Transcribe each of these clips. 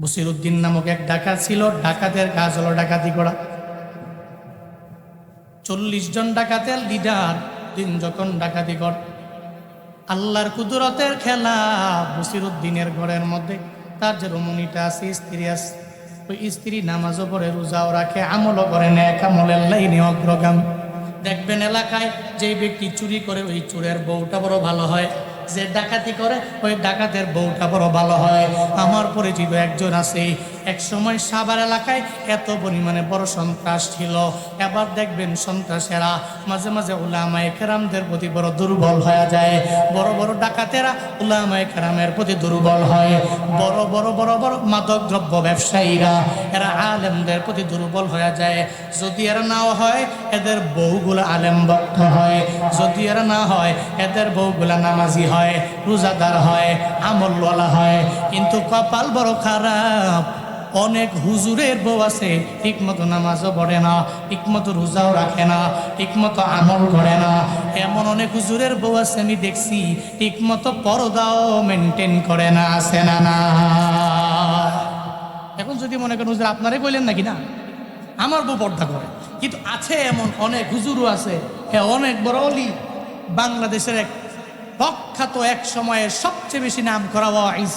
বসিরউদ্দিন নামক এক ডাকাত ছিল। ডাকাতের কাজ হলো ডাকাতি করা। 40 জন ডাকাতের লিডার দিন যখন ডাকাতি কর, আল্লাহর কুদরতের খেলা। বসিরউদ্দিনের ঘরের মধ্যে তার যে রমণীটা আছে, স্ত্রী আছে, ওই স্ত্রী নামাজও পড়ে, রোজাও রাখে, আমলও করে, নেক আমলের লাইনে অগ্রগামী। দেখবেন এলাকায় যে ব্যক্তি চুরি করে ওই চোরের বউটা বড় ভালো হয়, যে ডাকাতি করে ওই ডাকাতের বউটা বড় ভালো হয়। আমার পরিচিত একজন আছে, এক সময় সাভার এলাকায় এত পরিমাণে বড় সন্ত্রাস ছিল। এবার দেখবেন সন্ত্রাসেরা মাঝে মাঝে উলামায়ে কেরামদের প্রতি বড় দুর্বল হয়ে যায়। বড় বড় ডাকাতেরা উলামায়ে কেরামের প্রতি দুর্বল হয়। বড় বড় বড় বড় মাদক দ্রব্য ব্যবসায়ীরা এরা আলেমদের প্রতি দুর্বল হয়ে যায়। যদি এরা নাও হয়, এদের বউগুলো আলেম ভক্ত হয়। যদি এরা না হয়, এদের বউগুলা নামাজি হয়, রোজাদার হয়, আমলওয়ালা হয়। কিন্তু কপাল বড় খারাপ, অনেক হুজুরের বউ আছে, ঠিকমতো নামাজও পড়ে না, ঠিকমতো রোজাও রাখে না, ঠিকমতো আমল করে না। এমন অনেক হুজুরের বউ আছে আমি দেখছি, ঠিকমতো পর্দাও মেনটেন করে না। আছে না? না। এখন যদি মনে করেন হুজুর আপনারে কইলেন নাকি, না আমার বউ পর্দা করে, কিন্তু আছে এমন অনেক হুজুরও আছে, হ্যাঁ অনেক বড় অলি। বাংলাদেশের এক প্রখ্যাত, এক সময়ের সবচেয়ে বেশি নাম করা ওয়াইজ,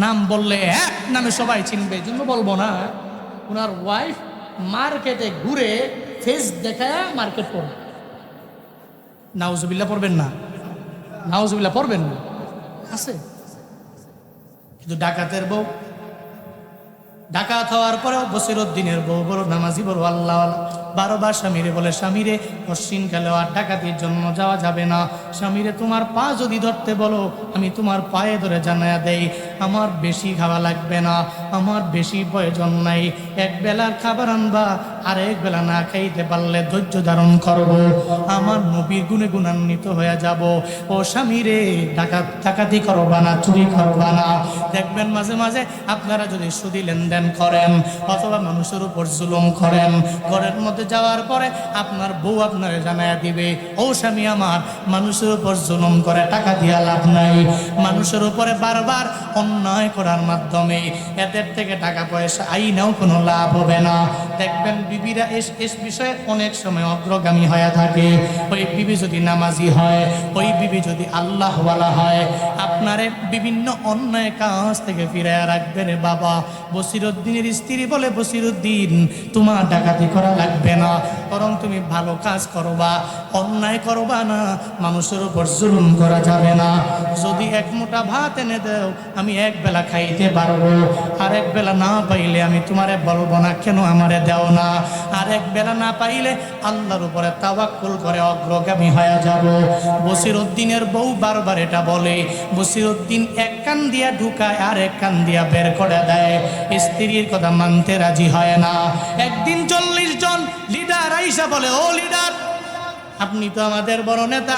নাম বললে এক নামে সবাই চিনবে, জন্য বলবো না। ওনার ওয়াইফ মার্কেটে ঘুরে ফেস দেখায় মার্কেট পড়ে। নাউজুবিল্লাহ পড়বেন না, নাউজুবিল্লাহ পড়বেন না, আছে। কিন্তু ডাকাতের বউ, ডাকাত হওয়ার পরেও বসিরউদ্দিনের বউ বড় নামাজি, বড় আল্লাহ। 12 বার স্বামীরে বলে, স্বামীরে পশ্চিমকালেও আর ডাকাতির জন্য যাওয়া যাবে না। স্বামীরে তোমার পা যদি ধরতে বলো, আমি তোমার পায়ে ধরে জানায়া দেই, আমার বেশি খাওয়া লাগবে না, আমার বেশি প্রয়োজন নাই। এক বেলার খাবার আনবা, আর এক বেলা না খাইতে পারলে ধৈর্য ধারণ করব, আমার নবীর গুণে গুণান্বিত হয়ে যাব। ও স্বামীরে ডাকাতি করবা না, চুরি করবা না। দেখবেন মাঝে মাঝে আপনারা যদি সুদি লেনদেন করেন অথবা মানুষের উপর জুলুম করেন, ঘরের মধ্যে যাওয়ার পরে আপনার বউ আপনারে জানায়া দিবে, ও স্বামী আমার, মানুষের উপর জুলুম করে টাকা দিয়া লাভ নাই। মানুষের উপরে বারবার অন্যায় করার মাধ্যমে এদের থেকে টাকা পয়সা আইনাও কোনো লাভ হবে না। দেখবেন বিবিরা এস বিষয়ে অনেক সময় অগ্রগামী হয়ে থাকে। ওই বিবি যদি নামাজি হয়, ওই বিবি যদি আল্লাহওয়ালা হয়, আপনারে বিভিন্ন অন্যায় কাজ থেকে ফিরাইয়া রাখবে রে বাবা। বসিরউদ্দিনের স্ত্রী বলে, বসিরউদ্দিন তোমার ডাকাতি করা লাগবে না, বরং তুমি ভালো কাজ করবা, অন্যায় করবা না, মানুষের উপর জুলুম করা যাবে না। যদি এক মুঠা ভাত এনে দাও, আমি এক বেলা খাইতে পারবো, আর এক বেলা না পাইলে আমি তোমারে বলবো না কেন আমারে দাও না। আর এক বেলা না পাইলে আল্লাহর উপরে তাওয়াক্কুল করে অগ্রগামী হয়ে যাব। বসিরউদ্দিনের বউ বারবার এটা বলে। বসিরউদ্দিন এক কান দিয়া ঢুকায় আর এক কান দিয়া বের করে দেয়, স্ত্রীর কথা মানতে রাজি হয় না। একদিন 40 জন লিডার আইসা বলে, ও লিডার, আপনি তো আমাদের বড় নেতা,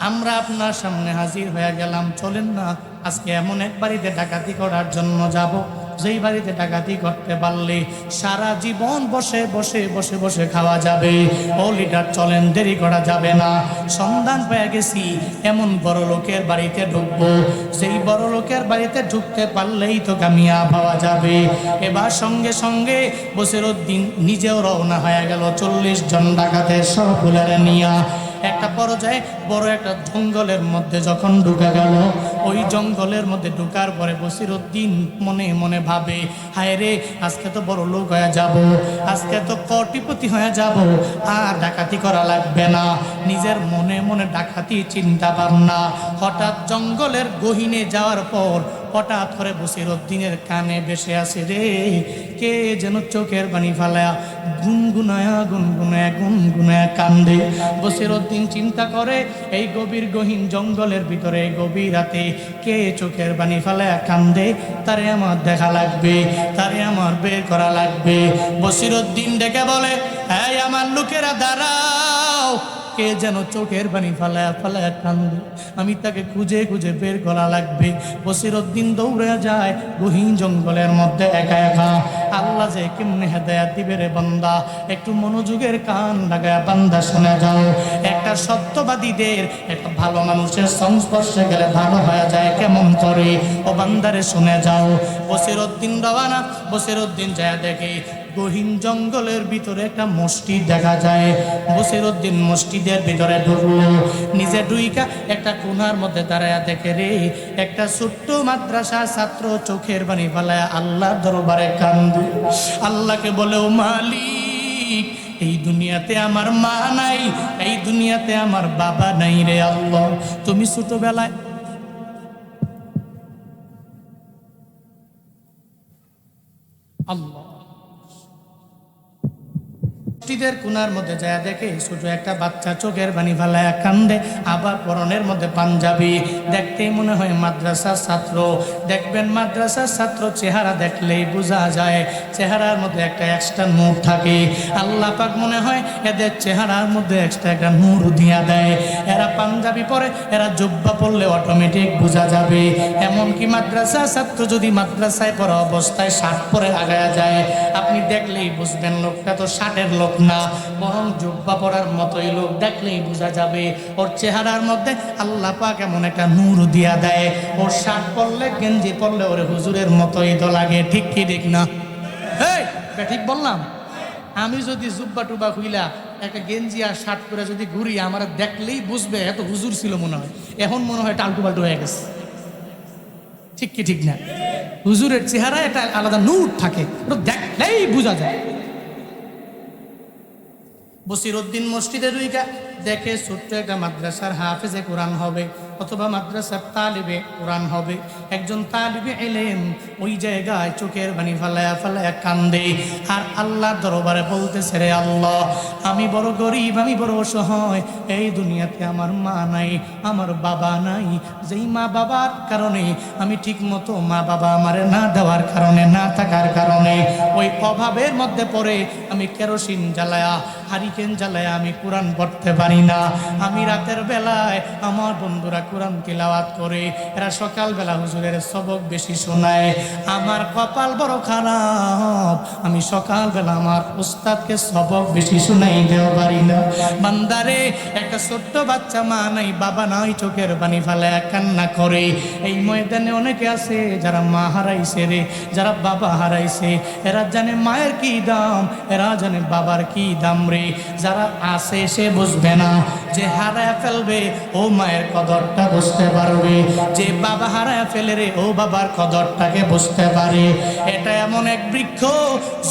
আমরা আপনার সামনে হাজির হয়ে গেলাম, চলেন না আজকে এমন এক বাড়িতে ডাকাতি করার জন্য যাব, যেই বাড়িতে ডাকাতি করতে পারলে সারা জীবন বসে বসে বসে বসে খাওয়া যাবে। ও লিডার চলেন, দেরি করা যাবে না। সন্ধান পেয়ে গেছি এমন বড় লোকের বাড়িতে ঢুকবো, সেই বড় লোকের বাড়িতে ঢুকতে পারলেই তো কামিয়াব পাওয়া যাবে। এবার সঙ্গে সঙ্গে বসিরউদ্দিন নিজেও রওনা হয়ে গেল 40 জন ডাকাতের সবগুলারে নিয়া। একটা পর্যায়ে বড় একটা জঙ্গলের মধ্যে যখন ঢুকে গেল, ওই জঙ্গলের মধ্যে ঢুকার পরে বসিরউদ্দিন মনে মনে ভাবে, হায় রে, আজকে তো বড় লোক হয়ে যাব, আজকে তো কোটিপতি হয়ে যাব, আর ডাকাতি করা লাগবে না। নিজের মনে মনে ডাকাতি চিন্তা ভাবনা। হঠাৎ জঙ্গলের গহীনে যাওয়ার পর হঠাৎ করে বসিরউদ্দিনের কানে ভেসে আসে, রে কে যেন চোখের পানি ফালায়া গুনগুনায়া গুনগুনায়া গুনগুনায়া কান্দে। বসিরউদ্দিন চিন্তা করে, এই গভীর গহীন জঙ্গলের ভিতরে গভীর রাতে কে চোখের পানি ফালায়া কান্দে, তারে আমার দেখা লাগবে, তারে আমার বের করা লাগবে। বসিরউদ্দিন ডেকে বলে, এই আমার লোকেরা দাঁড়াও, কে যেন চোখের পানি ফালায়া ফালায়া কান্দে, আমি তাকে খুঁজে খুঁজে বের করা লাগবে। বসিরউদ্দিন দৌড়ে যায় গহীন জঙ্গলের মধ্যে একা একা। আল্লাহ যে কেমনে হেদায়াত দিবে রে বান্দা, একটু মনোযোগের কান লাগায় বান্দা শুনে যাও। এক একটা সত্যবাদীদের একটা ভালো মানুষের সংস্পর্শে গেলে ভালো হয়ে যায় কেমন করে। ও বান্দারে শুনে যাও। বসিরউদ্দিন রওয়ানা, বসিরউদ্দিন যায় দেখে গহীন জঙ্গলের ভিতরে একটা মসজিদ দেখা যায়। বসিরউদ্দিন মসজিদের ভিতরে ঢুকলো, নিজে ডুইকা একটা কোণার মধ্যে দাঁড়ায়া দেখে রে একটা ছোট্ট মাদ্রাসার ছাত্র চোখের পানি ফেলায় আল্লাহর দরবারে কান্দে। আল্লাহকে বলে, ও মালিক, এই দুনিয়াতে আমার মা নাই, এই দুনিয়াতে আমার বাবা নাই রে আল্লাহ। তুমি ছোটবেলায় আল্লাহ মসজিদের কোণার মধ্যে যায় দেখে ছোট একটা বাচ্চা চোখের পানি ফেলায় কান্দে, আবার পরনের মধ্যে পাঞ্জাবি, দেখতেই মনে হয় মাদ্রাসার ছাত্র। দেখবেন মাদ্রাসার ছাত্র চেহারা দেখলেই বোঝা যায় চেহারার মধ্যে একটা এক্সট্রা নূর থাকে। আল্লাহ পাক মনে হয় এদের চেহারার মধ্যে এক্সট্রা একটা নূর দিয়া দেয়। এরা পাঞ্জাবি পরে, এরা জুব্বা পরলে অটোমেটিক বোঝা যাবে। এমনকি মাদ্রাসার ছাত্র যদি মাদ্রাসায় পড়া অবস্থায় শার্ট পরে আগায়া যায়, আপনি দেখলেই বুঝবেন লোকটা তো শার্টের লোক না, বরং জুব্বা পরার মতোই লোক, দেখলেই বোঝা যাবে ওর চেহারার মধ্যে আল্লাহ পাক এমন একটা নূর দিয়া দেয়। ওর শার্ট পরলে, গেঞ্জি পরলে ওর হুজুরের মতোই তো লাগে। ঠিক কি ঠিক না? এই ঠিক বললাম? আমি যদি জুব্বা টুবা খুইলা একটা গেঞ্জি আর শার্ট পরে যদি ঘুরি, আমার দেখলেই বুঝবে এত হুজুর ছিল মনে হয়। এখন মনে হয় টালটু পাল্টু হয়ে গেছে। ঠিক কি ঠিক না? হুজুরের চেহারা একটা আলাদা নূর থাকে, ওটা দেখলেই বোঝা যায়। বসিরউদ্দিন মসজিদে রুইকা দেখে ছোট্ট একটা মাদ্রাসার হাফেজে কোরআন হবে অথবা মাদ্রাসার তালিবে কোরআন হবে। একজন তালিবে এলেম ওই জায়গায় চোখের পানি ফালায়া ফালায়া কান্দে আর আল্লাহর দরবারে বলতেছে, রে আল্লাহ, আমি বড় গরিব, আমি বড় অসহায়, এই দুনিয়াতে আমার মা নাই, আমার বাবা নাই। যেই মা বাবার কারণে আমি ঠিক মতো মা বাবা আমারে না দেওয়ার কারণে, না থাকার কারণে ওই অভাবের মধ্যে পড়ে আমি কেরোসিন জ্বালায়া, হারিকেন জ্বালায়া আমি কোরআন পড়তে পারি না। আমি রাতের বেলায় আমার বন্ধুরা কোরআন তিলাওয়াত করে, এরা সকালবেলা হুজুরের সবক বেশি শোনায়। আমার কপাল বড় খারাপ, আমি সকালবেলা আমার উস্তাদকে সবক বেশি শোনাই দেওয়া পারি না। বান্দারে, একটা ছোট্ট বাচ্চা মা নাই, বাবা নাই, চোখের পানি ফেলে কান্না করে। এই ময়দানে অনেকে আছে যারা মা হারাইছে রে, যারা বাবা হারাইছে। এরা জানে মায়ের কি দাম, এরা জানে বাবার কি দাম রে। যারা আছে সে বুঝবে না, যে হারায় ফেলবে ও মায়ের কদরটা বুঝতে পারবে, যে বাবা হারায় ফেলে রে ও বাবার কদরটাকে বুঝতে পারে। এটা এমন এক বৃক্ষ,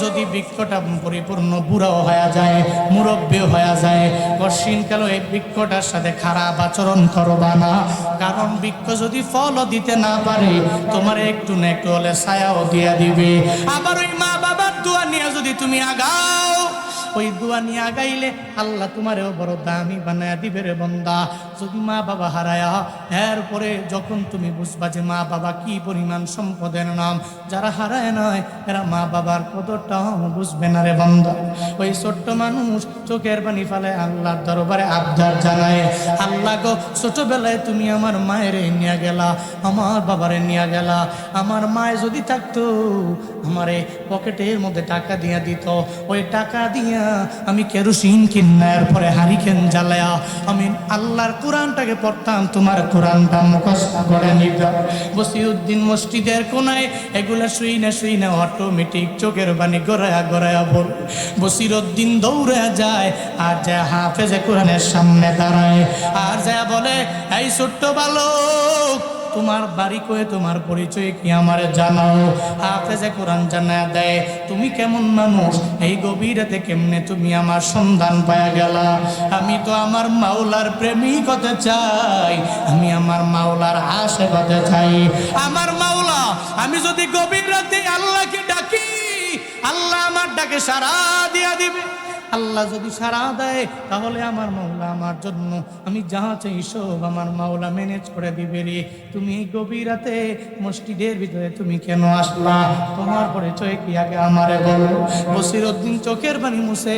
যদি বৃক্ষটা পরিপূর্ণ বুড়াও হয়ে যায়, মুরব্বী হয়ে যায়, কশিনকালে এই বৃক্ষটার সাথে খারাপ আচরণ করবা না। কারণ বৃক্ষ যদি ফলও দিতে না পারে, তোমার একটু না একটু হলে ছায়াও দিয়ে দিবে। আবার ওই মা বাবার দোয়া নিয়ে যদি তুমি আগাও, ওই দোয়া নিয়ে আগাইলে আল্লাহ তোমারেও বড় দামি বানায়া দিবে রে বান্দা। যদি মা বাবা হারায়া, এরপরে যখন তুমি বুঝবা যে মা বাবা কি পরিমাণ সম্পদের নাম, যারা হারায় নয় এরা মা বাবার কদরটাও বুঝবে না রে বান্দা। ওই ছোট্ট মানুষ চোখের পানি ফেলে আল্লাহর দরবারে আবদার জানায়, আল্লাহ গো, ছোটবেলায় তুমি আমার মায়ের নিয়ে গেলা, আমার বাবারে নিয়ে গেলা। আমার মায়ে যদি থাকতো, আমারে পকেটের মধ্যে টাকা দিয়া দিত, ওই টাকা দিয়া আমি কেরোসিন কিনার পরে হারিকেন জ্বালায়া আমি আল্লাহর কোরআনটাকে পড়তাম, তোমার কোরআনটা মুখস্থ করে নিতাম। বসিরউদ্দিন মসজিদের কোনায় এগুলা শুই না অটোমেটিক চোখের পানি গড়ায়া গড়ায়া বল। বসিরউদ্দিন দৌড়ে যায় আর যা হাফেজে কোরআনের সামনে দাঁড়ায় আর যা বলে, এই ছোট্ট বালক, তোমার বাড়ি কয়ে, তোমার পরিচয় কি আমারে জানাও। হাফেজে কোরআন জানা দেয়, তুমি কেমন মানুষ, এই গভীর রাতে কেমনে তুমি আমার সন্ধান পায়া গেলা। আমি তো আমার মাওলার প্রেমিক হতে চাই, আমি আমার মাওলার আশেক হতে চাই। আমার মাওলা, আমি যদি গভীর রাতে আল্লাহকে ডাকি, আল্লাহ আমার ডাকে সাড়া দিয়া দিবে। আল্লাহ যদি সাড়া দেয়, তাহলে আমার মাওলা আমার জন্য আমি যা চাই সব আমার মাওলা ম্যানেজ করে দিবে রে। তুমি এই গভীর রাতে মসজিদের ভিতরে তুমি কেন আসলা? তোমার পরিচয় কি আগে আমারে বলো। বসিরউদ্দিন চোখের পানি মুছে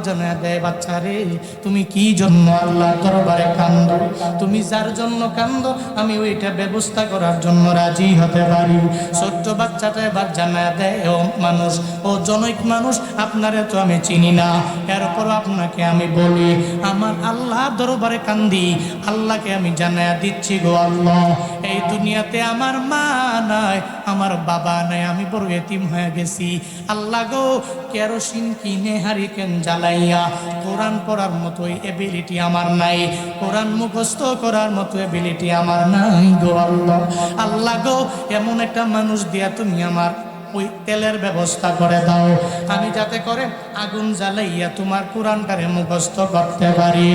জানা দেয়, বাচ্চা রে, তুমি কি জন্য আল্লাহর দরবারে কান্দো? তুমি যার জন্য কান্দো, আমি ওইটা ব্যবস্থা করার জন্য রাজি হতে পারি। ছোট্ট বাচ্চাটা এবার জানা দেয়, ও মানুষ, ও জনৈক মানুষ, আপনারে তো আমি চিনি না, এরপর আপনাকে আমি বলি, আমার আল্লাহ দরবারে কান্দি, আল্লাহকে আমি জানায়া দিচ্ছি, গো আল্লাহ, এই দুনিয়াতে আমার মা নাই, আমার বাবা নাই, আমি বড় এতিম হয়ে গেছি। আল্লাহ গো, কেরোসিন কিনে হারিকেন জ্বালাইয়া কোরআন পড়ার মতো এবিলিটি আমার নাই, কোরআন মুখস্থ করার মতো এবিলিটি আমার নাই গো আল্লাহ। আল্লাহ গো, এমন একটা মানুষ দিয়া তুমি আমার ওই তেলের ব্যবস্থা করে দাও, আমি যাতে করে আগুন জ্বালাইয়া তোমার কোরআনটারে মুখস্থ করতে পারি।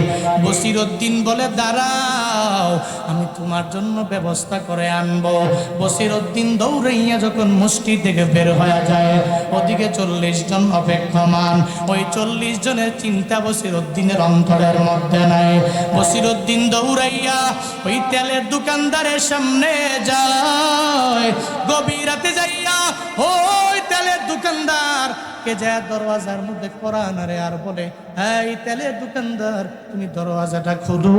বসিরউদ্দিন বলে, দাঁড়াও, আমি তোমার জন্য ব্যবস্থা করে আনবো। বসিরউদ্দিন দৌড়াইয়া যখন মসজিদ থেকে বের হয়ে যায়, ওদিকে 40 জন অপেক্ষমান। ওই 40 জনের চিন্তা বসিরউদ্দিনের অন্তরের মধ্যে নাই। বসিরউদ্দিন দৌড়াইয়া ওই তেলের দোকানদারের সামনে যায়, গভীর রাতে যাইয়া ওই তেলের দোকানদার কে যায় দরওয়াজার মধ্যে কোরআন আরে আর বলে, এই তেলের দোকানদার, তুমি দরওয়াজাটা খোলো,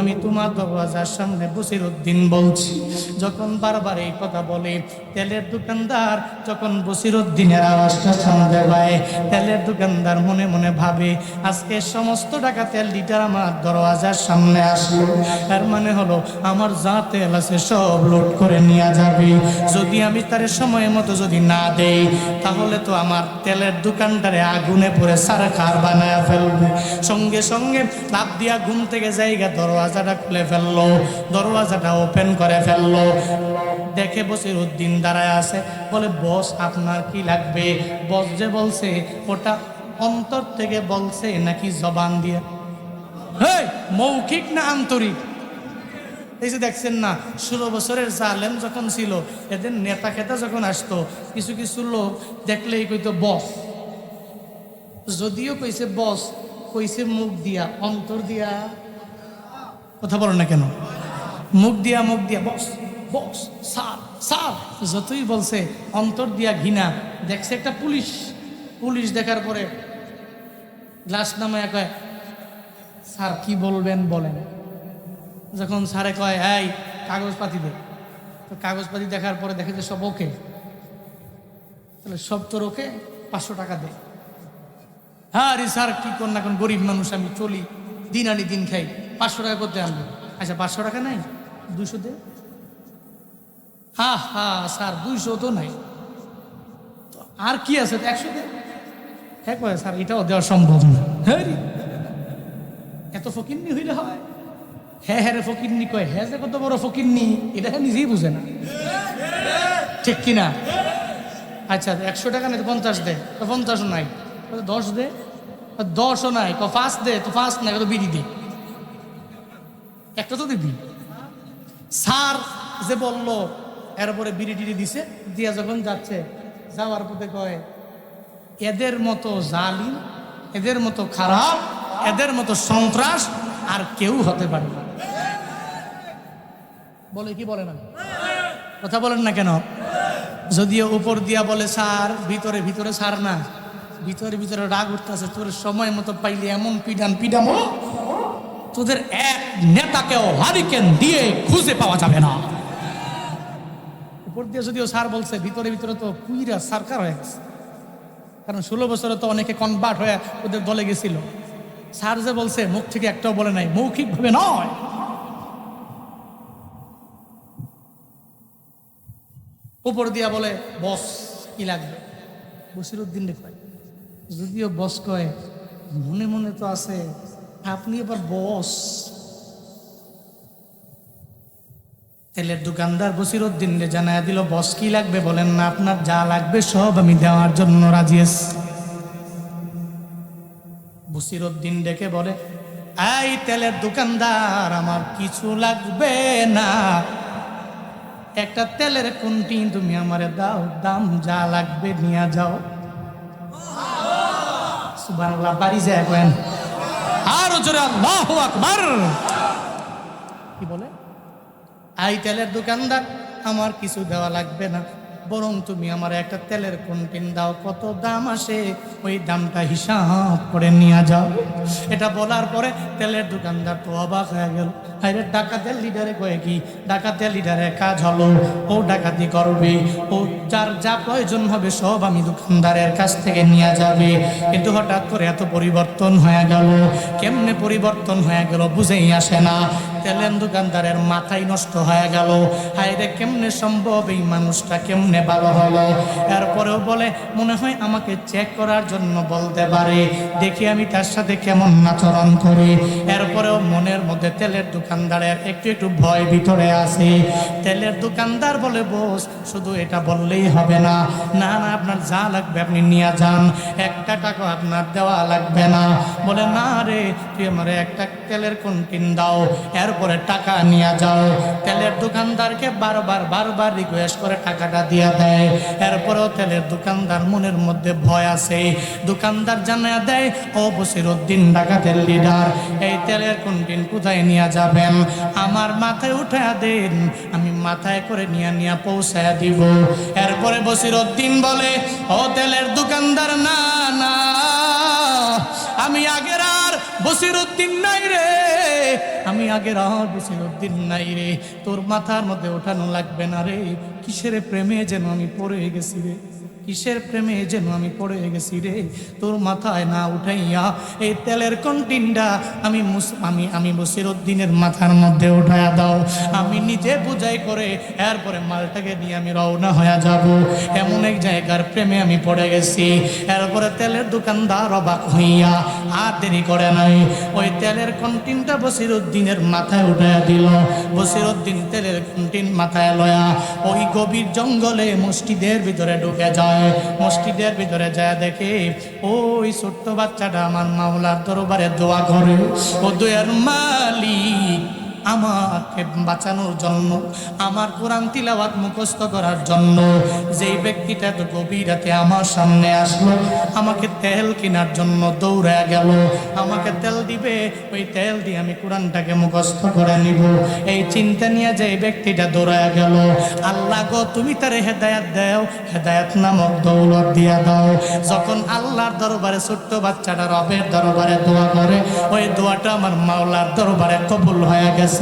আমি তোমার দরওয়াজার সামনে বসিরউদ্দিন বলছি। যখন বারবার এই কথা বলে, তেলের দোকানদার যখন বসিরউদ্দিনের আওয়াজটা শুনতে পায়, তেলের দোকানদার মনে মনে ভাবে, আজকে সমস্ত টাকা তেল লিটার আমার দরওয়াজার সামনে আসলো, তার মানে হলো আমার যা তেল আছে সব লোড করে নিয়ে যাবে। যদি আমি তার সময় মতো যদি না দেই, তাহলে তো আমার তেলের দোকানটারে আগুনে পড়ে সারখার বানায় ফেলবে। সঙ্গে সঙ্গে লাফ দিয়া ঘুম থেকে জায়গা দরওয়াজাটা খুলে ফেললো, দরওয়াজাটা ওপেন করে ফেললো। দেখে বসিরউদ্দিন দাঁড়ায় আছে, বলে, বস আপনার কি লাগবে? বস যে বলছে ওটা অন্তর থেকে বলছে নাকি জবান দিয়ে? মৌখিক না আন্তরিক? এই যে দেখছেন না, 16 বছরের জালেম যখন ছিল, এদের নেতা খেতা যখন আসতো, কিছু কিছু লোক দেখলেই কইতো বস। যদিও কইছে বস, কইছে মুখ দিয়া, অন্তর দিয়া কথা বলেন না কেন? মুখ দিয়া বস বস, স্যার স্যার যতই বলছে, অন্তর দিয়া ঘৃণা। দেখছে একটা পুলিশ দেখার পরে গ্লাস নামায় কয়, স্যার কি বলবেন বলেন। যখন স্যারে কয়, এই কাগজপাতি দে, তো কাগজপাতি দেখার পরে দেখে যে সব ওকে, তাহলে সব তোর ওকে, 500 টাকা দে। হ্যাঁ রে স্যার, কি কর না, এখন গরিব মানুষ, আমি চলি, দিন আনি দিন খাই, 500 টাকা করতে আনবো। আচ্ছা 500 টাকা নাই, 200 দে। হ্যাঁ হ্যাঁ স্যার, 200 তো নাই, তো আর কি আছে, 100 দে। হ্যাঁ কয়, স্যার এটাও দেওয়া সম্ভব না। হ্যাঁ রে, এত ফকিন্নি হইলে হয়? হ্যাঁ হ্যাঁ রে ফকিন্নি কয়, হ্যাঁ যে কত বড় ফকিন্নি এটা হ্যাঁ নিজেই বুঝে না, ঠিক কিনা? আচ্ছা 100 টাকা নেই, তো 50 দে, তো 50ও নাই, 10 দে, 10ও নাই, 5 দে, তো 5 নাই, তো বিড়ি দে, একটা তো দিবি। স্যার যে বললো, এরপরে বিড়ি টিড়ি দিছে, দিয়া যখন যাচ্ছে, যাওয়ার পথে কয়, এদের মতো জালিম, এদের মতো খারাপ, এদের মতো সন্ত্রাস আর কেউ হতে পারে না। বলে কি বলে না? কথা বলেন না কেন? যদিও উপর দিয়া বলে স্যার, ভিতরে ভিতরে স্যার না, ভিতরে ভিতরে রাগ উঠতেছে, তোর সময় মতো পাইলে এমন পিডামো, তোদের এক নেতাকেও হারিকেন দিয়ে খুঁজে পাওয়া যাবে না। উপর দিয়ে যদিও স্যার বলছে, ভিতরে ভিতরে তো পুইরা সরকার হয়ে গেছে, কারণ 16 বছরে তো অনেকে কনভার্ট হয়ে ওদের দলে গেছিল। স্যার যে বলছে, মুখ থেকে একটাও বলে নাই, মৌখিক ভাবে নয়। উপর দিয়া বলে, বস কি লাগবে? বসিরউদ্দিন কয়, যদিও বস কয়, মনে মনে তো আছে আপনি এবার বস। তেলের দোকানদার বসিরউদ্দিন জানায়া দিল, বস কি লাগবে বলেন না, আপনার যা লাগবে সব আমি দেওয়ার জন্য রাজি আছি। বসিরউদ্দিন ডেকে বলে, এই তেলের দোকানদার, আমার কিছু লাগবে না, একটা তেলের কুন্টি তুমি আমারে দাও, দাম যা লাগবে নিয়ে যাও। সুবহানাল্লাহ, বাড়ি যায় কেন? আরো জোরে আল্লাহু আকবার। কি বলে? এই তেলের দোকানদার, আমার কিছু দেওয়া লাগবে না, বরং তুমি আমার একটা তেলের কন্টিন দাও, কত দাম আসে ওই দামটা হিসাব করে নিয়ে যাও। এটা বলার পরে তেলের দোকানদার তো অবাক হয়ে গেল। আরে ডাকাতের লিডারে কয়ে কি, ডাকাতের লিডারের কাজ হলো ও ডাকাতি করবে, ও যার যা প্রয়োজন হবে সব আমি দোকানদারের কাছ থেকে নিয়ে যাবে। কিন্তু হঠাৎ করে এত পরিবর্তন হয়ে গেল, কেমনে পরিবর্তন হয়ে গেল বুঝেই আসে না। তেলের দোকানদারের মাথাই নষ্ট হয়ে গেল, হায়রে কেমনে সম্ভব, এই মানুষটা কেমনে ভালো হলো। এরপরেও বলে মনে হয় আমাকে চেক করার জন্য বলতে পারে, দেখি আমি তার সাথে কেমন আচরণ করি। এরপরেও মনের মধ্যে তেলের দোকানদারের একটু একটু ভয় ভিতরে আছে। তেলের দোকানদার বলে বস শুধু এটা বললেই হবে না, না না আপনার যা লাগবে আপনি নিয়ে যান, একটা টাকা আপনার দেওয়া লাগবে না। বলে না রে, তুই আমার একটা তেলের কন্টিন দাও, এরপরে টাকা নিয়ে যাও। তেলের দোকানদারকে বারবার রিকোয়েস্ট করে টাকাটা দিয়ে দেয়। এরপরেও তেলের দোকানদার মনের মধ্যে ভয় আছে। দোকানদার জানিয়ে দেয়, ও বসিরউদ্দিন ডাকাতের লিডার, এই তেলের কন্টিন কোথায় নিয়ে যাবেন, আমার মাথায় উঠে দেন, আমি মাথায় করে নিয়ে পৌঁছায় দিব। এরপরে বসিরউদ্দিন বলে, ও তেলের দোকানদার না না, আমি আগের আর বসিরউদ্দিন নাই রে, আমি আগের আর বসিরউদ্দিন নাই রে, তোর মাথার মধ্যে ওঠানো লাগবে না রে। কিসের প্রেমে যেন আমি পড়ে গেছি রে, কিসের প্রেমে যেন আমি পড়ে গেছি রে, তোর মাথায় না উঠাইয়া এই তেলের কন্টিনটা আমি বসিরউদ্দিনের মাথার মধ্যে উঠাইয়া দাও, আমি নিজে বুঝাই করে এরপরে মালটাকে নিয়ে আমি রওনা হয়ে যাব। এমন এক জায়গার প্রেমে আমি পড়ে গেছি। এরপরে তেলের দোকানদার অবাক হইয়া আর দেরি করে নাই, ওই তেলের কন্টিনটা বসিরউদ্দিনের মাথায় উঠাইয়া দিল। বসিরউদ্দিন তেলের কন্টিন মাথায় লয়া ওই গভীর জঙ্গলে মসজিদের ভিতরে ঢুকে যায়। মসজিদের ভিতরে যায় দেখে ওই ছোট্ট বাচ্চাটা আমার মাওলার দরবারে দোয়া করে, ও দয়ার মালিক আমাকে বাঁচানোর জন্য, আমার কোরআন তিলাওয়াত মুখস্থ করার জন্য যেই ব্যক্তিটা তো গভীর রাতে আমার সামনে আসলো, আমাকে তেল কেনার জন্য দৌড়ে গেল, আমাকে তেল দিবে, ওই তেল দিয়ে আমি কোরআনটাকে মুখস্থ করে নিব, এই চিন্তা নিয়ে যে ব্যক্তিটা দৌড়ে গেল, আল্লাহ গো তুমি তারে হেদায়াত দাও, হেদায়াত নামক দৌলত দিয়া দাও। যখন আল্লাহর দরবারে ছোট্ট বাচ্চাটা রবের দরবারে দোয়া করে, ওই দোয়াটা আমার মাওলার দরবারে কবুল হয়ে গেছে।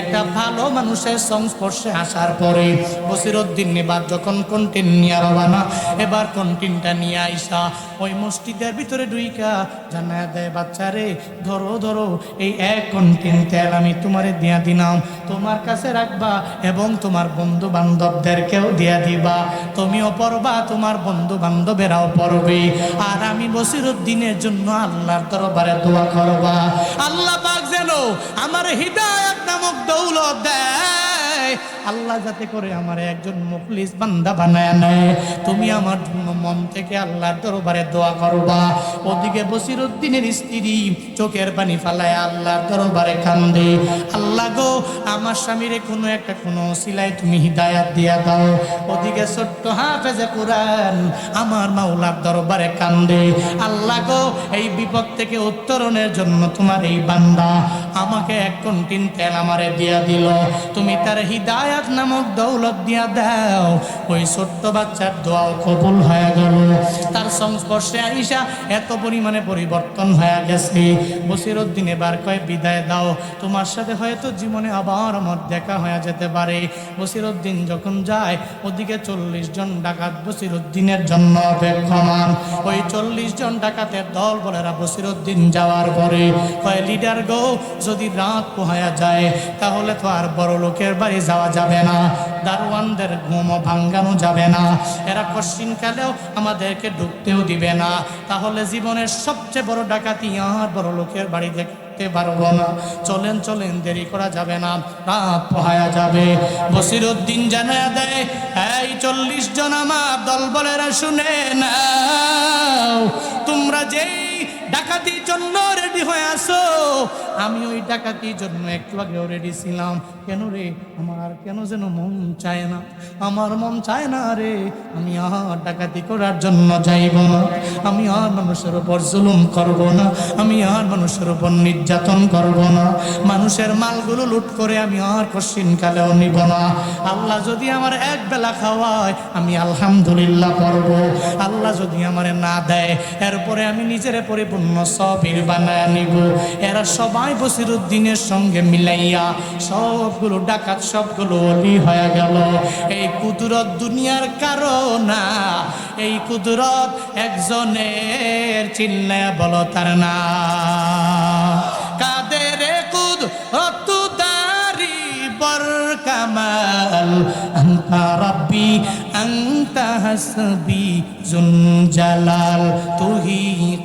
একটা ভালো মানুষের সংস্পর্শে আসার পরে বসিরউদ্দিন এবার যখন কন্টিন নিয়ে রবানা, এবার কন্টিনটা নিয়ে আইসা ওই মসজিদের ভিতরে ঢুইকা জানায়া দেয়, বাচ্চারে ধরো ধরো, এই এক কন্টিন তেল আমি তোমারে দিয়া দিলাম, তোমার কাছে রাখবা এবং তোমার বন্ধু বান্ধবদেরকেও দিয়া দিবা, তুমিও পড়বা, তোমার বন্ধু বান্ধবেরাও পড়বে, আর আমি বসিরউদ্দিনের জন্য আল্লাহর দরবারে দোয়া করবা, আল্লাহ পাক যেন আমার হিদায়াত নামক দৌলত দেয়, আল্লাহ যাতে করে আমার একজন মুখলিস বান্দা বানায় নেয়। তুমি আমার জন্য মন থেকে আল্লাহর দরবারে দোয়া করবা। ওদিকে বসিরউদ্দিনের স্ত্রী চোখের পানি ফালায় আল্লাহর দরবারে কান্দে, আল্লাহ গো আমার স্বামীরে কোনো সিলাই তুমি হিদায়াত দিয়া দাও। ওদিকে ছোট্ট হাফেজে কোরআন আমার মাওলার দরবারে কান্দে, আল্লাহ গো এই বিপদ থেকে উত্তরণের জন্য তোমার এই বান্দা আমাকে এক কন্টিন তেল আমারে দিয়া দিল, তুমি তার হিদায়াত নামক দৌলত দিয়া দাও। ওই ছোট্ট বাচ্চার দোয়াও কবুল হয়ে গেল, তার সংস্পর্শে আইসা এত পরিমাণে পরিবর্তন হয়ে গেছে। বসিরউদ্দিন এবার কয় বিদায় দাও, তোমার সাথে হয়তো জীবনে আবার আমার দেখা হয়ে যেতে পারে। বসিরউদ্দিন যখন যায়, ওদিকে 40 জন ডাকাত বসিরউদ্দিনের জন্য অপেক্ষমান। ওই 40 জন ডাকাতের দল বলেরা বসিরউদ্দিন যাওয়ার পরে কয়, লিডার গো যদি রাত পোহায়া যায় তাহলে তো আর বড় লোকের বাড়ি যাওয়া যাবে না, দারোয়ানদের ঘুমও ভাঙ্গানো যাবে না, এরা কশ্চিনকালেও আমাদেরকে ঢুকতেও দিবে না, তাহলে জীবনের সবচেয়ে বড় ডাকাতি আর বড় লোকের বাড়ি দেখতে পারবো না, চলেন চলেন দেরি করা যাবে না, রাত পোহায়া যাবে। বসিরউদ্দিন জানায়া দেয়, এই 40 জন আমার দল বলেরা শুনে নাও, তোমরা যেই ডাকাতির জন্য রেডি হয়ে আসো। আমি ওই ডাকাতির জন্য একটু আগেও রেডি ছিলাম। কেন রে, আমার কেন যেন মন চায় না, আমার মন চায় না রে, আমি আর ডাকাতি করার জন্য যাইব না, আমি আর মানুষের উপর জুলুম করব না, আমি আর মানুষের উপর নির্যাতন করব না, মানুষের মালগুলো লুট করে আমি আর কশিনকালেও নিব না। আল্লাহ যদি আমার এক বেলা খাওয়ায় আমি আলহামদুলিল্লাহ পড়ব, আল্লাহ যদি আমার না দেয় এরপরে আমি নিজের পরিপূর্ণ সবির বানায় নিব। এরা সবাই বসিরউদ্দিনের সঙ্গে মিলাইয়া সবগুলো ডাকাত সবগুলো ওলি হয়ে গেল। এই কুদরত দুনিয়ার কারণ না, এই কুদরত একজনের, চিল্লায়া বলো তার না। কাদের কুদরত দারি বর কামাল, আনতা রাব্বি আনতা হাসবি জুন জালাল, তুহি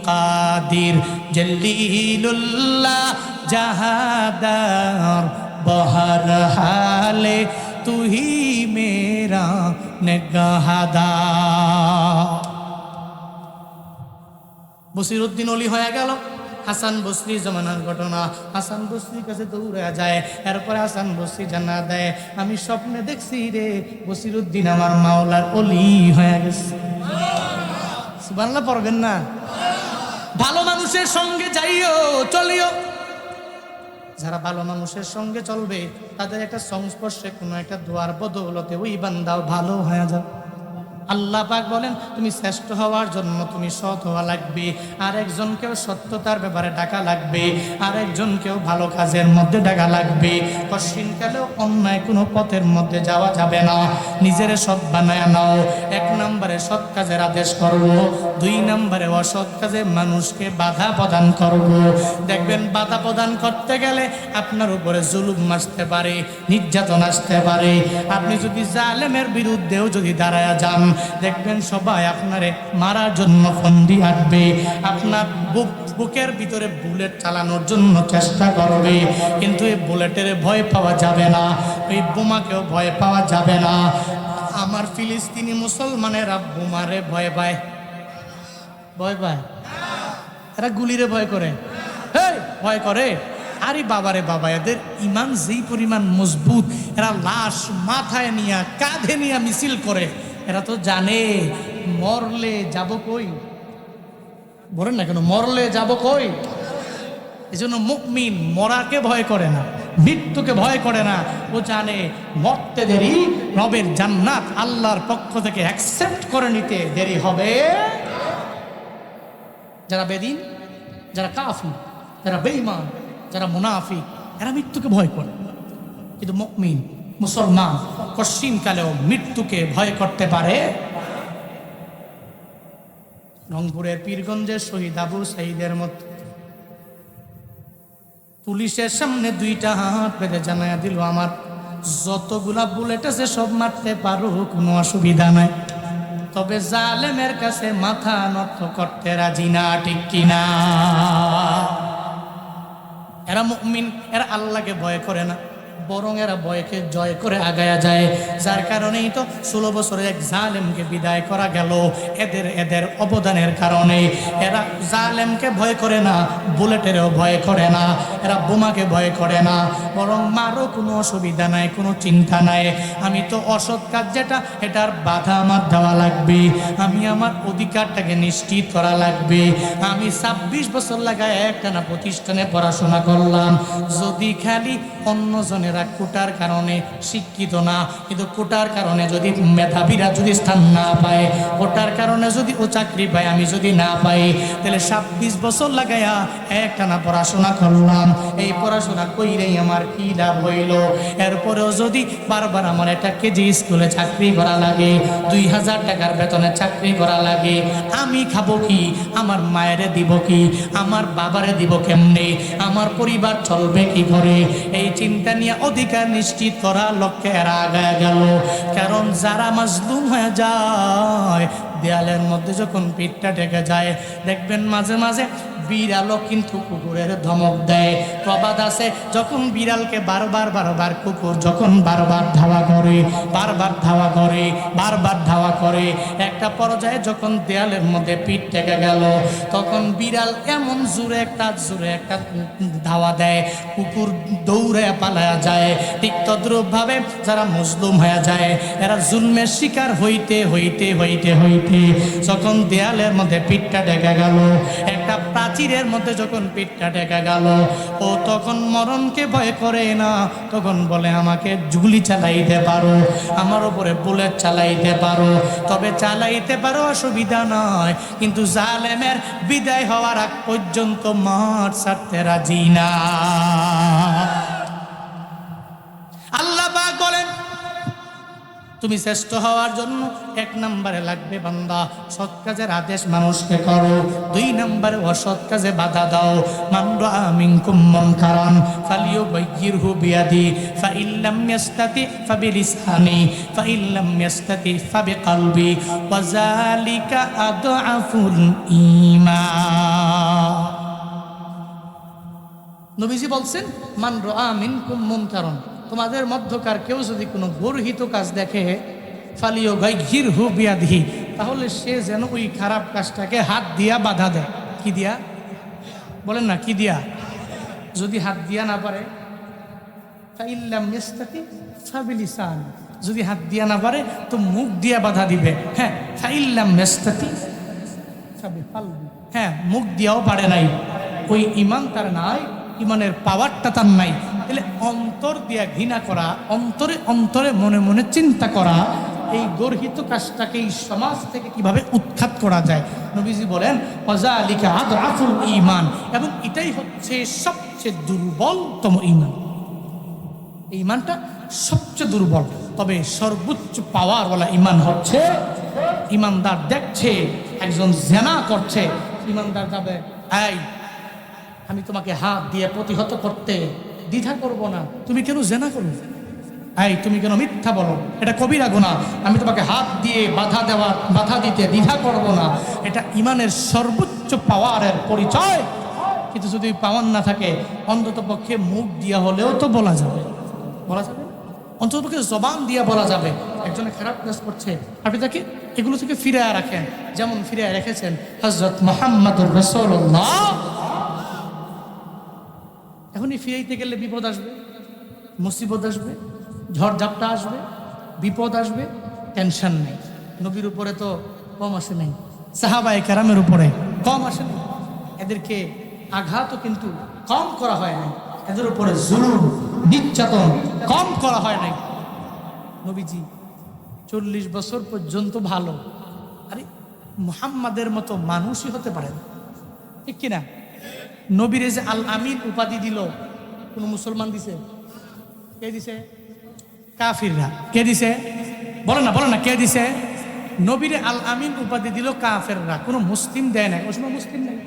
কাদির জলিলুল্লাহ জাহাদার, বহর হালে তুহি মেরা নেগাহাদার। বসিরউদ্দিন ওলি হয়ে গেল। হাসান বসরি জমানার ঘটনা। হাসান বসরির কাছে দৌড়ে যায়, এরপরে হাসান বসরি জানা দেয়, আমি স্বপ্নে দেখছি রে বসিরউদ্দিন আমার মাওলার ওলি হয়ে গেছে। সুবহানাল্লাহ পড়বেন না? ভালো মানুষের সঙ্গে যাইও, চলিও। যারা ভালো মানুষের সঙ্গে চলবে তাদের একটা সংস্পর্শে কোনো একটা দোয়ার বদৌলতে ওই বান্দাও ভালো হয়ে যাবে। আল্লাহ পাক বলেন তুমি শ্রেষ্ঠ হওয়ার জন্য তুমি সৎ হওয়া লাগবে, আর একজনকেও সত্যতার ব্যাপারে ডাকা লাগবে, আর একজনকেও ভালো কাজের মধ্যে ডাকা লাগবে। কশিনকালেও অন্যায় কোনো পথের মধ্যে যাওয়া যাবে না। নিজের সৎ বানায় নাও। 1 নম্বরে সৎ কাজের আদেশ করব, 2 নম্বরে অসৎ কাজে মানুষকে বাধা প্রদান করব। দেখবেন বাধা প্রদান করতে গেলে আপনার উপরে জুলুম আসতে পারে, নির্যাতন আসতে পারে। আপনি যদি জালেমের বিরুদ্ধেও যদি দাঁড়ায় যান, দেখবেন সবাই আপনারে মারার জন্য ফন্দি আঁটবে, আপনার বুকের ভিতরে বুলেট চালানোর জন্য চেষ্টা করবে। কিন্তু এই বুলেটের ভয় পাওয়া যাবে না, এই বোমাকেও ভয় পাওয়া যাবে না। আমার ফিলিস্তিনি মুসলমানেরা বোমারে ভয় পায়, ভয় পায়, এরা গুলিরে ভয় করে, ভয় করে। আরে বাবারে বাবা, এদের ইমান যেই পরিমাণ মজবুত, এরা লাশ মাথায় নিয়ে কাঁধে নিয়ে মিছিল করে। এরা তো জানে মরলে যাব কই, বলেন না কেন, মরলে যাব কই। এই জন্য মুমিন মরাকে ভয় করে না, মৃত্যুকে ভয় করে না। ও জানে মরতে দেরি, রবের জান্নাত আল্লাহর পক্ষ থেকে অ্যাকসেপ্ট করে নিতে দেরি হবে। যারা বেদিন, যারা কাফির, যারা বেঈমান, যারা মুনাফিক, এরা মৃত্যুকে ভয় করে। কিন্তু মুমিন মুসলমান কশিনকালেও মৃত্যুকে ভয় করতে পারে। রংপুরের পীরগঞ্জের শহীদ আবু সাঈদের মতো পুলিশের সামনে 2টা হাত বেঁধে জানায়া দিল, আমার যতগুলা বুলেট আছে সব মারতে পারো, কোনো অসুবিধা নাই, তবে জালেমের কাছে মাথা নত করতে রাজি না। ঠিক কিনা? এরা মুমিন, এরা আল্লাহকে ভয় করে না, বরং এরা ভয়কে জয় করে আগায়া যায়। যার কারণেই তো 16 বছরে এক জালেমকে বিদায় করা গেল, এদের অবদানের কারণে। এরা জালেমকে ভয় করে না, বুলেটেরও ভয় করে না, এরা বোমাকে ভয় করে না, বরং মারও কোনো অসুবিধা নাই, কোনো চিন্তা নাই। আমি তো অসৎ কাজ যেটা, এটার বাধা আমার দেওয়া লাগবে, আমি আমার অধিকারটাকে নিশ্চিত করা লাগবে। আমি 26 বছর লাগায় একটানা প্রতিষ্ঠানে পড়াশোনা করলাম। যদি খালি অন্যজনের কোটার কারণে শিক্ষিত না, কিন্তু কোটার কারণে যদি মেধাবীরা যদি স্থান না পায়, কোটার কারণে যদি ও চাকরি পায়, আমি যদি না পাই, তাহলে 26 বছর লাগাইয়া একটানা পড়াশোনা করলাম। এই পড়াশোনা কইরেই আমার কি লাভ হইল? এরপরেও যদি বারবার আমার একটা কেজি স্কুলে চাকরি করা লাগে, 2000 টাকার বেতনে চাকরি করা লাগে, আমি খাবো কি? আমার মায়েরে দিব কি? আমার বাবারে দিব কেমনে? আমার পরিবার চলবে কি করে? এই চিন্তা নিয়ে অধিকার নিশ্চিত করার লক্ষ্যে এরা আগায় গেল। কারণ যারা মাজলুম হয়ে যায় দেয়ালের মধ্যে যখন পিঠটা ঢেকে যায়, দেখবেন মাঝে মাঝে বিড়ালও কিন্তু কুকুরের ধমক দেয়। প্রবাদ আছে, যখন বিড়ালকে বারবার কুকুর যখন বারবার ধাওয়া করে, বারবার ধাওয়া করে, একটা পর্যায়ে যখন দেয়ালের মধ্যে পিঠ ঠেকে গেল, তখন বিড়াল এমন জোরে একটা ধাওয়া দেয়, কুকুর দৌড়ে পালায়া যায়। ঠিক তদ্রূপভাবে যারা মজলুম হয়ে যায়, এরা জুলমের শিকার হইতে হইতে হইতে হইতে যখন দেয়ালের মধ্যে পিঠটা ঢেকে গেল, একটা প্রাচীরের মধ্যে যখন পিঠটা ঢেকে গেল, ও তখন মরণকে ভয় করে না, তখন বলে আমাকে গুলি চালাইতে পারো, আমার উপরে বুলেট চালাইতে পারো, তবে চালাইতে পারো, অসুবিধা নয়, কিন্তু জালেমের বিদায় হওয়ার আগ পর্যন্ত মাঠ ছাড়তে রাজি না। আল্লাহ পাক বলেন, তুমি শ্রেষ্ঠ হওয়ার জন্য 1 নম্বরে লাগবে বান্দা সৎ কাজের আদেশ মানুষকে করো, 2 নম্বরে অসৎ কাজে বাধা দাও। মান রাআ মিনকুম মুনকারান ফালিয়ুগাইয়িরহু বিয়াদি ফাইল্লাম ইয়াস্তাতি ফাবিলিসানি ফাইল্লাম ইয়াস্তাতি ফাবিকলবি ওয়া যালিকা আদআফুল ঈমান। নবীজি বলছেন, মান রাআ মিনকুম মুনকারান, তোমাদের মধ্যকার কেউ যদি কোনো গর্হিত কাজ দেখে, ফালিয়ুগাইয়িরহু বিয়াদিহি, তাহলে সে যেন ওই খারাপ কাজটাকে হাত দিয়া বাধা দেয়। কি দিয়া বলেন না, কি দিয়া? যদি হাত দিয়া না পারে, ফাইল্লাম ইয়াস্তাতি ফাবিলিসান, যদি হাত দিয়া না পারে তো মুখ দিয়া বাধা দিবে। হ্যাঁ, ফাইল্লাম ইয়াস্তাতি ফাবিকলবি, হ্যাঁ মুখ দিয়াও পারে নাই, ওই ঈমান তার নাই, ঈমানের পাওয়ারটা তার নাই। তাহলে অন্তর দিয়া ঘৃণা করা, অন্তরে অন্তরে মনে মনে চিন্তা করা, এই গর্হিত কাজটাকে এই সমাজ থেকে কিভাবে উৎখাত করা যায়। নবীজি বলেন ওয়াযালিকা আদআফুল ঈমান, এবং এটাই হচ্ছে সবচেয়ে দুর্বলতম ঈমান। এই ঈমানটা সবচেয়ে দুর্বল, তবে সর্বোচ্চ পাওয়ারওয়ালা ঈমান হচ্ছে, ঈমানদার দেখছে একজন জেনা করছে, ঈমানদার যাবে, এই আমি তোমাকে হাত দিয়ে প্রতিহত করতে দ্বিধা করব না, তুমি কেন জেনা করো, এই তুমি কেন মিথ্যা বলো, এটা কবিরা গুনাহ, আমি তোমাকে হাত দিয়ে বাধা দিতে দ্বিধা করব না। এটা ঈমানের সর্বোচ্চ পাওয়ারের পরিচয়। কিন্তু যদি পাওয়ার না থাকে, অন্তত পক্ষে মুখ দিয়া হলেও তো বলা যাবে, অন্তত পক্ষে জবান দিয়া বলা যাবে। একজনে খারাপ কাজ করছে, আপনি তাকে এগুলো থেকে ফিরে রাখেন, যেমন ফিরে রেখেছেন হযরত মুহাম্মদুর রাসূলুল্লাহ। এখনই ফিরাইতে গেলে বিপদ আসবে, মুসিবত আসবে, ঝড়ঝাপটা আসবে, বিপদ আসবে, টেনশন নেই। নবীর উপরে তো কম আসে নাই, সাহাবায়ে কেরামের উপরে কম আসে নাই, এদেরকে আঘাতও কিন্তু কম করা হয় নাই, এদের উপরে জুলুম নির্যাতন কম করা হয় নাই। নবীজি 40 বছর পর্যন্ত ভালো। আরে মুহাম্মাদের মতো মানুষই হতে পারে না, ঠিক কিনা? নবীরে যে আল আমিন উপাধি দিল, কোন মুসলমান দিছে? কে দিছে? কাফিররা। কে দিছে? বলেন না কে দিছে? নবীরে আল আমিন উপাধি দিল কাফেররা, কোনো মুসলিম দেয় না। ওই সময় মুসলিম নাই,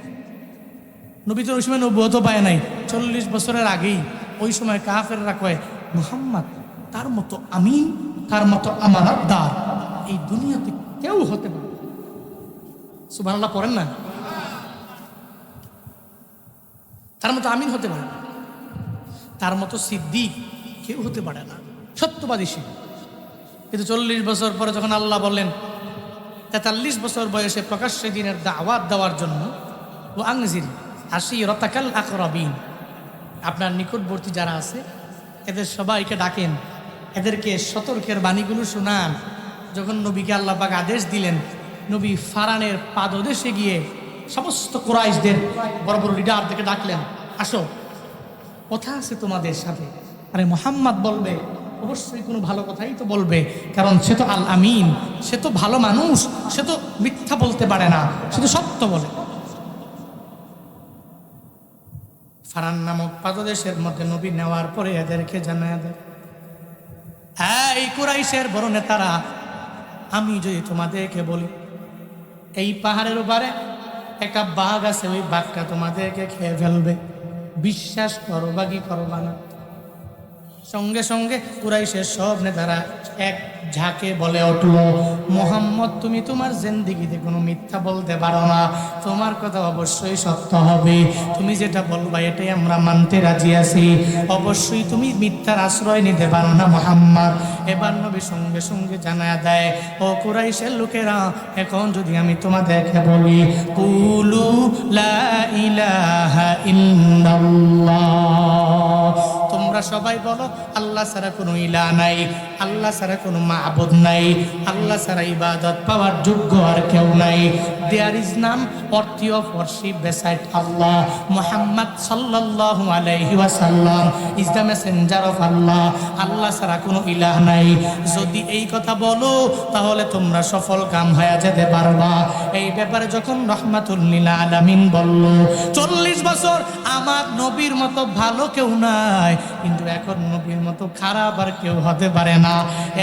নবী তো ওই সময় নবুয়ত পায় নাই। 40 বছরের আগেই ওই সময় কাফেররা কয়, মুহাম্মদ তার মতো আমিন, তার মতো আমানতদার এই দুনিয়াতে কেউ হতে পারে। সুবহানাল্লাহ পড়েন না? তার মতো আমিন হতে পারে না, তার মতো সিদ্দিক কেউ হতে পারে না, সত্যবাদী সে। কিন্তু 40 বছর পরে যখন আল্লাহ বললেন 43 বছর বয়সে প্রকাশ্যে দ্বীনের দাওয়াত দেওয়ার জন্য, ও আনজির আশীরাতাকাল আকরাবিন, আপনার নিকটবর্তী যারা আছে এদের সবাইকে ডাকেন, এদেরকে সতর্কের বাণীগুলো শোনান। যখন নবীকে আল্লাহ পাক আদেশ দিলেন, নবী ফারানের পাদদেশে গিয়ে সমস্ত কুরাইশদের বড় বড় লিডারদেরকে ডাকলেন, আসো, কথা আছে তোমাদের সাথে। আরে মুহাম্মদ বলবে, অবশ্যই কোনো ভালো কথাই তো বলবে, কারণ সে তো আল আমিন, সে তো ভালো মানুষ, সে তো মিথ্যা বলতে পারে না, সে তো সত্য বলে। ফারান নামক পাদদেশের মধ্যে নবী নেওয়ার পরে এদেরকে জানায় দেয়, হ্যাঁ এই কুরাইশের বড় নেতারা, আমি যদি তোমাদেরকে বলি এই পাহাড়ের উপরে একটা বাঘ আছে, ওই বাঘটা তোমাদেরকে খেয়ে ফেলবে, বিশ্বাস করবা কি করবা না? সঙ্গে সঙ্গে কুরাইশের সব নেতারা এক ঝাঁকে বলে উঠলো, মোহাম্মদ তুমি তোমার জিন্দেগিতে কোনো মিথ্যা বলতে পারো না, তোমার কথা অবশ্যই সত্য হবে, তুমি যেটা বলবা এটাই আমরা মানতে রাজি আছি, অবশ্যই তুমি মিথ্যার আশ্রয় নিতে পারো না মোহাম্মদ। এবার নবী সঙ্গে সঙ্গে জানায়া দেয়, ও কুরাইশের লোকেরা, এখন যদি আমি তোমাদেরকে বলি কুলু লা ইলাহা ইল্লাল্লাহ, তোমরা সবাই বলো আল্লাহ ছাড়া কোনো ইলাহ নাই, আল্লাহ ছাড়া কোনো মাবুদ নাই, আল্লাহ ছাড়া ইবাদত পাওয়ার যোগ্য আর কেউ নাই। There is none worthy of worship beside Allah. Muhammad sallallahu alayhi wa sallam is the messenger of Allah. আল্লাহ ছাড়া কোনো ইলাহ নাই। যদি এই কথা বলো তাহলে তোমরা সফল কাম হয়ে যেতে পারবা। এই ব্যাপারে যখন রহমাতুল লিল আলামিন বলল 40 বছর আমার নবীর মতো ভালো কেউ নাই, কিন্তু এখন নবীর মতো খারাপ আর কেউ হতে পারে না,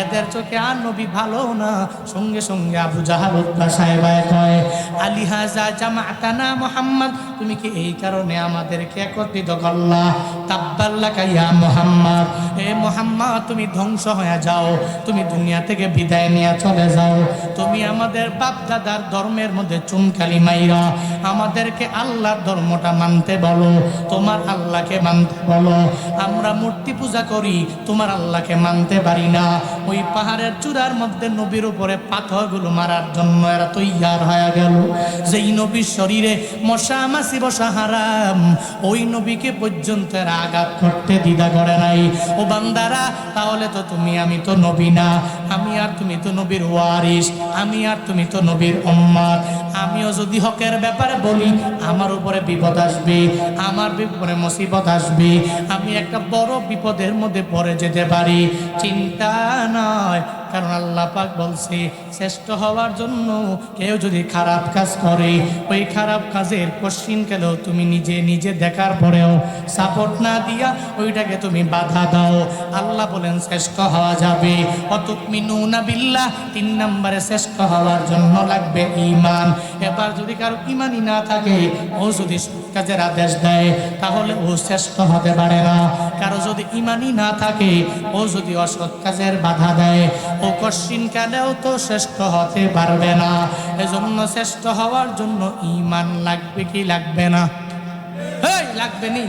এদের চোখে আর নবী ভালো না। সঙ্গে সঙ্গে আবু জাহাল উতবা সাহেবায় কয়, আলী হাজা জামাতানা মুহাম্মদ, তুমি কি এই কারণে আমাদেরকে একত্রিত করলা? তাব্বাল্লাকা ইয়া মুহাম্মদ, এ মুহাম্মদ তুমি ধ্বংস হয়ে যাও, তুমি দুনিয়া থেকে বিদায় নিয়ে চলে যাও, তুমি আমাদের বাপ দাদার ধর্মের মধ্যে চুনকালি মাইরা আমাদেরকে আল্লাহর ধর্মটা মানতে বলো, তোমার আল্লাহকে মানতে বলো। আমরা মূর্তি পূজা করি, তোমার আল্লাহকে মানতে পারি না। ওই পাহাড়ের চূড়ার মধ্যে নবীর উপরে পাথরগুলো মারার জন্য এরা তৈয়ার হয়ে গেল। যেই নবীর শরীরে মশা মাছি বসা হারাম, ওই নবীকে পর্যন্ত এরা আঘাত করতে দ্বিধা করে নাই। ও বান্দারা, তাহলে তো তুমি আমি তো নবী না, আমি আর তুমি তো নবীর ওয়ারিস, আমি আর তুমি তো নবীর উম্মত। আমিও যদি হকের ব্যাপারে বলি আমার উপরে বিপদ আসবে, আমার উপরে মুসিবত আসবে, আমি একটা বড় বিপদের মধ্যে পড়ে যেতে পারি। চিন্তা নয়, কারণ আল্লাহ পাক বলছে শ্রেষ্ঠ হওয়ার জন্য কেউ যদি খারাপ কাজ করে, ওই খারাপ কাজের কোশ্চিন কেলেও তুমি নিজে নিজে দেখার পরেও সাপোর্ট না দিয়া ওইটাকে তুমি বাধা দাও। আল্লাহ বলেন শ্রেষ্ঠ হওয়া যাবে। অতুমিনুনা বিল্লাহ, 3 নম্বরে শ্রেষ্ঠ হওয়ার জন্য লাগবে ঈমান। এবার যদি কারো ঈমানই না থাকে, ও যদি কাজের আদেশ দেয় তাহলে ও শ্রেষ্ঠ হতে পারে না। কারো যদি ঈমানই না থাকে, ও যদি অসৎ কাজের বাধা দেয়, ও কশিন কালেও তো শ্রেষ্ঠ হতে পারবে না। এজন্য শ্রেষ্ঠ হওয়ার জন্য ঈমান লাগবে কি লাগবে না? লাগবে নি।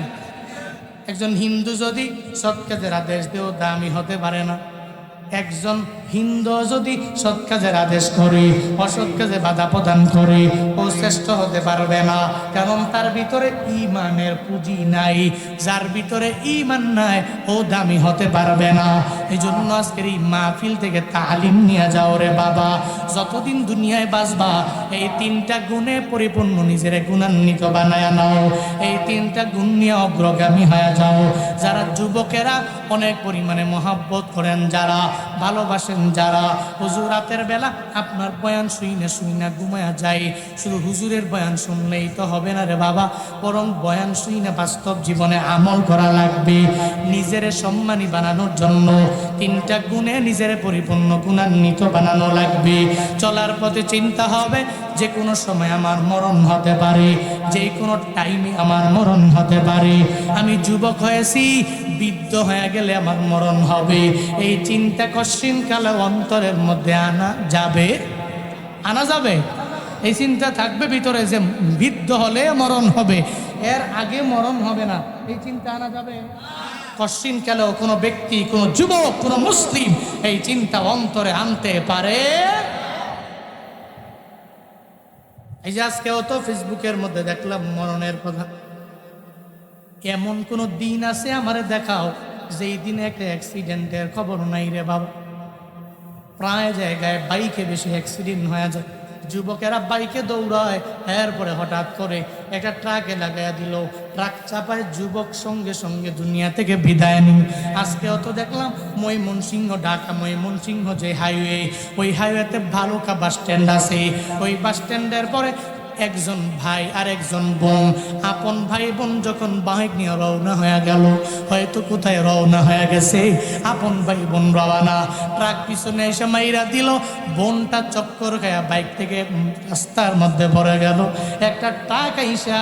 একজন হিন্দু যদি সৎ কাজের আদেশ দেও দামি হতে পারে না। একজন হিন্দু যদি সৎ কাজের আদেশ করে, অসৎ কাজে বাধা প্রদান করে, ও শ্রেষ্ঠ হতে পারবে না, কারণ তার ভিতরে ঈমানের পুঁজি নাই। যার ভিতরে ঈমান নাই, ও দামি হতে পারবে না। এই জন্য আজকের এই মাহফিল থেকে তালিম নিয়ে যাও রে বাবা। যতদিন দুনিয়ায় বাঁচবা, এই 3টা গুণে পরিপূর্ণ নিজের গুণান্বিত বানায় নাও। এই 3টা গুণ নিয়ে অগ্রগামী হয়ে যাও। যারা যুবকেরা অনেক পরিমাণে মহাব্বত করেন, যারা ভালোবাসেন, যারা হুজুর রাতের বেলা আপনার বয়ান শুই না ঘুমায়া যায়, শুধু হুজুরের বয়ান শুনলেই তো হবে না রে বাবা, বরং বয়ান শুই না বাস্তব জীবনে আমল করা লাগবে। নিজের সম্মানী বানানোর জন্য 3টা গুণে নিজের পরিপূর্ণ গুণান্বিত বানানো লাগবে। চলার পথে চিন্তা হবে যে কোনো সময় আমার মরণ হতে পারে, যে কোনো টাইমে আমার মরণ হতে পারে। আমি যুবক হয়েছি, বৃদ্ধ হয়ে গেলে আমার মরণ হবে। এই চিন্তা কশ্চিন কালে অন্তরের মধ্যে আনা যাবে। এই চিন্তা থাকবে ভিতরে যে বৃদ্ধ হলে মরণ হবে, এর আগে মরণ হবে না। এই চিন্তা আনা যাবে কশ্চিন কালেও কোনো ব্যক্তি, কোনো যুবক, কোনো মুসলিম এই চিন্তা অন্তরে আনতে পারে। এই যে আজকেও তো ফেসবুকের মধ্যে দেখলাম মরণের কথা। এমন কোন দিন আছে আমারে দেখাও যেই দিনে একটা অ্যাক্সিডেন্টের খবর নাই রে বাবা। প্রায় জায়গায় বাইকে বেশি অ্যাক্সিডেন্ট হয়ে যায়। যুবকেরা বাইকে দৌড়ায়, এরপরে হঠাৎ করে একটা ট্রাকে লাগাইয়া দিল, ট্রাক চাপায় যুবক সঙ্গে সঙ্গে দুনিয়া থেকে বিদায় নিন। আজকেও তো দেখলাম ময়মনসিংহ, ঢাকা ময়মনসিংহ যে হাইওয়ে, ওই হাইওয়েতে ভালুকা বাস স্ট্যান্ড আছে। ওই বাস স্ট্যান্ডের পরে একজন ভাই আর একজন বোন, আপন ভাই বোন যখন বাইক নিয়ে রওনা হয়ে গেল, হয়তো কোথায় রওনা হয়ে গেছে, আপন ভাই বোন রওনা, ট্রাক পিছনে এসে মাইরা দিল, বোনটা চক্কর খায়া বাইক থেকে রাস্তার মধ্যে পড়ে গেল। একটা ট্রাক আইসা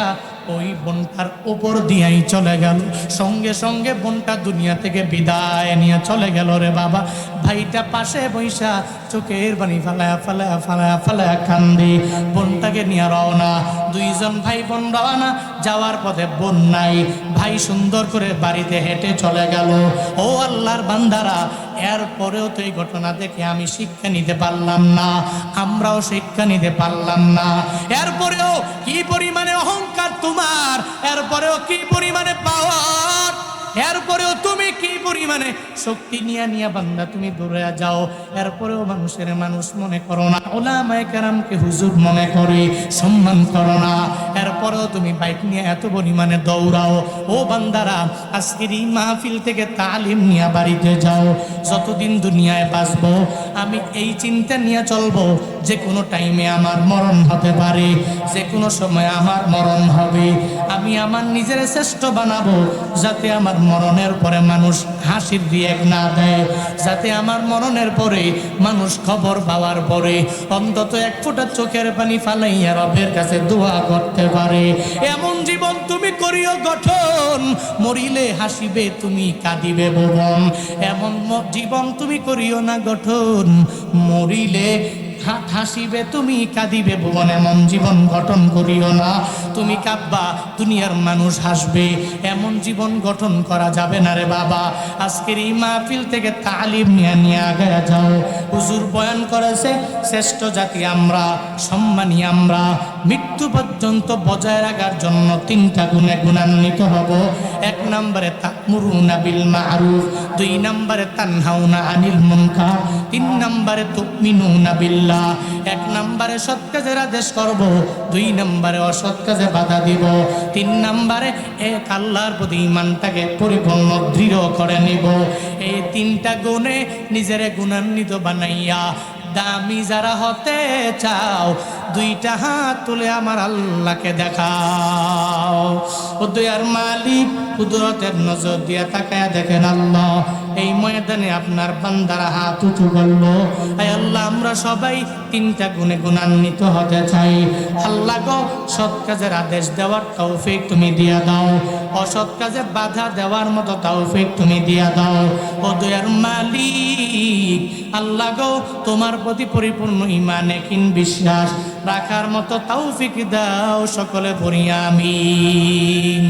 ওই বোনটার উপর দিয়েই চলে গেল। সঙ্গে সঙ্গে বোনটা দুনিয়া থেকে বিদায় নিয়ে চলে গেল রে বাবা। ভাইটা পাশে বৈশা চোখের পানি ফালায়া ফালায়া ফালায়া ফালায়া কান্দে। বোনটাকে নিয়ে রওনা, দুইজন ভাই বোন রওনা। যাওয়ার পথে বোন নাই, ভাই সুন্দর করে বাড়িতে হেঁটে চলে গেল। ও আল্লাহর বান্দারা, এরপরেও তো এই ঘটনা দেখে আমি শিক্ষা নিতে পারলাম না, আমরাও শিক্ষা নিতে পারলাম না। এরপরেও কি পরিমাণে অহংকার তোমার, এরপরেও কি পরিমাণে পাওয়ার, এরপরেও তুমি কি পরিমাণে শক্তি নিয়ে নিয়ে বান্দা তুমি দূরে যাও। এরপরেও মানুষের মানুষ মনে করো না, ওলামায়ে কেরামকে হুজুর মনে করে সম্মান করো না। এরপরেও তুমি বাইক নিয়ে এত পরিমাণে দৌড়াও। ও বান্দারা, আজকের এই মাহফিল থেকে তালিম নিয়ে বাড়িতে যাও। যতদিন দুনিয়ায় বাঁচবো আমি এই চিন্তা নিয়ে চলবো, যে কোনো টাইমে আমার মরণ হতে পারে, যে কোনো সময় আমার মরণ হবে। আমি আমার নিজের শ্রেষ্ঠ বানাবো, যাতে আমার মরণের পরে মানুষ হাসির রিয়েক্ট না দেয়, যাতে আমার মরণের পরে মানুষ খবর পাওয়ার পরে অন্তত এক ফোঁটা চোখের পানি ফালাইয়া রবের কাছে দোয়া করতে পারে। এমন জীবন তুমি করিও গঠন, মরিলে হাসিবে তুমি কাঁদিবে ভুবন। এমন জীবন তুমি করিও না গঠন, মরিলে হাসিবে তুমি কাঁদিবে ভুবন। এমন জীবন গঠন করিও না, তুমি কাঁদবা দুনিয়ার মানুষ হাসবে, এমন জীবন গঠন করা যাবে না রে বাবা। আজকের এই মাহফিল থেকে তালিম নিয়ে নিয়ে আগে যাও। হুজুর বয়ান করেছে, শ্রেষ্ঠ জাতি আমরা, সম্মানী আমরা, মৃত্যু পর্যন্ত বজায় রাখার জন্য তিনটা গুণে গুণান্বিত হব। এক নম্বরে তা'মুরুনা বিল মা'রুফ, দুই নম্বরে তানহাউনা আনিল মুনকার, তিন নম্বরে তুমিনুনা বিল্লাহ। এক নম্বরে সৎ কাজের আদেশ করব, দুই নম্বরে অসৎ কাজে বাধা দিব, তিন নম্বরে এক আল্লাহর প্রতি ঈমানটাকে পরিপূর্ণ দৃঢ় করে নিব। এই তিনটা গুণে নিজের গুণান্বিত বানাইয়া দামি যারা হতে চাও, দুইটা হাত তুলে আমার আল্লাহকে দেখাও। ও দয়ার মালিক, কুদরতের নজর দিয়া তাকায়া দেখেন আল্লাহ, এই ময়দানে আপনার বান্দারা হাত উঁচু করলো। আয় আল্লাহ, আমরা সবাই তিনটা গুণে গুণান্বিত হতে চাই। আল্লাহ গো, সৎ কাজের আদেশ দেওয়ার তৌফিক তুমি দিয়া দাও, অসৎ কাজে বাধা দেওয়ার মতো তৌফিক তুমি দিয়া দাও। ও দয়ার মালিক, আল্লাহ গো, তোমার প্রতি পরিপূর্ণ ঈমান ইয়াকিন বিশ্বাস রাখার মতো তৌফিক দাও। সকলে পড়ি আমিন।